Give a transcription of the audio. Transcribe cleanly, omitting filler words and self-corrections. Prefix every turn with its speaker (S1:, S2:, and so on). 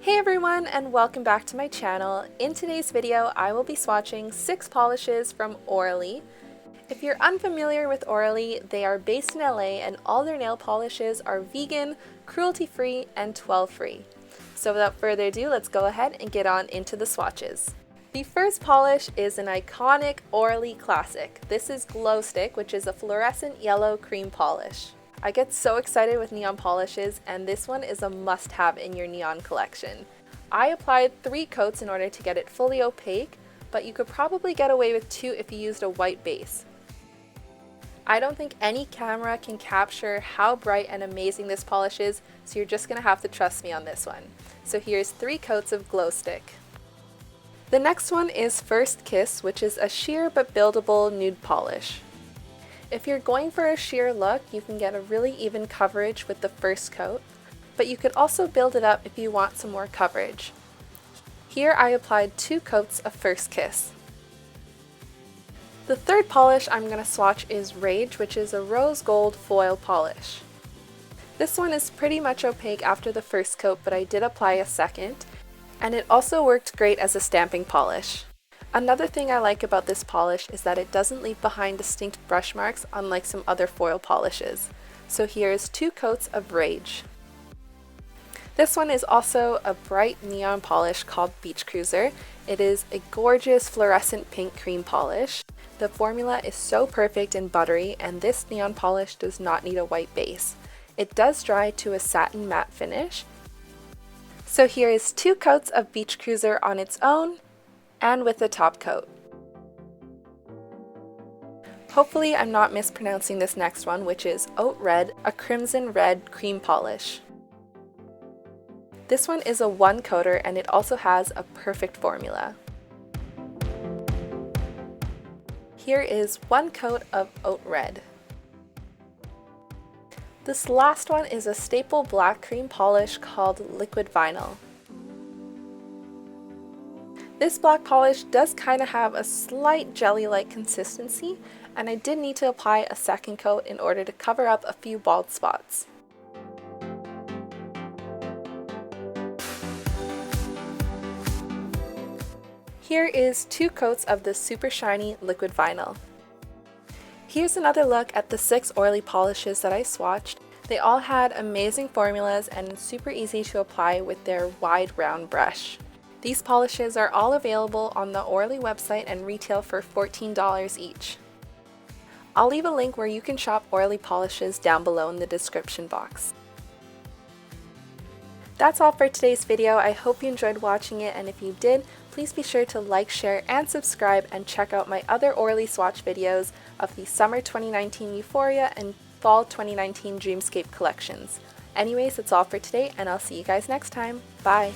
S1: Hey everyone, and welcome back to my channel. In today's video, I will be swatching 6 polishes from ORLY. If you're unfamiliar with ORLY, they are based in LA and all their nail polishes are vegan, cruelty-free, and 12-free. So without further ado, let's go ahead and get on into the swatches. The first polish is an iconic ORLY classic. This is Glowstick, which is a fluorescent yellow cream polish. I get so excited with neon polishes, and this one is a must-have in your neon collection. I applied 3 coats in order to get it fully opaque, but you could probably get away with 2 if you used a white base. I don't think any camera can capture how bright and amazing this polish is, so you're just going to have to trust me on this one. So here's 3 coats of Glowstick. The next one is First Kiss, which is a sheer but buildable nude polish. If you're going for a sheer look, you can get a really even coverage with the first coat, but you could also build it up if you want some more coverage. Here I applied 2 coats of First Kiss. The third polish I'm going to swatch is Rage, which is a rose gold foil polish. This one is pretty much opaque after the first coat, but I did apply a second, and it also worked great as a stamping polish. Another thing I like about this polish is that it doesn't leave behind distinct brush marks unlike some other foil polishes. So here's 2 coats of Rage. This one is also a bright neon polish called Beach Cruiser. It is a gorgeous fluorescent pink cream polish. The formula is so perfect and buttery, and this neon polish does not need a white base. It does dry to a satin matte finish. So here is 2 coats of Beach Cruiser on its own, and with the top coat. Hopefully I'm not mispronouncing this next one, which is Oat Red, a crimson red cream polish. This one is a 1-coater, and it also has a perfect formula. Here is 1 coat of Oat Red. This last one is a staple black cream polish called Liquid Vinyl. This black polish does kind of have a slight jelly-like consistency, and I did need to apply a second coat in order to cover up a few bald spots. Here is 2 coats of the super shiny liquid vinyl. Here's another look at the 6 ORLY polishes that I swatched. They all had amazing formulas and super easy to apply with their wide round brush. These polishes are all available on the ORLY website and retail for $14 each. I'll leave a link where you can shop ORLY polishes down below in the description box. That's all for today's video. I hope you enjoyed watching it, and if you did, please be sure to like, share, and subscribe, and check out my other ORLY swatch videos of the Summer 2019 Euphoria and Fall 2019 Dreamscape collections. Anyways, that's all for today, and I'll see you guys next time. Bye!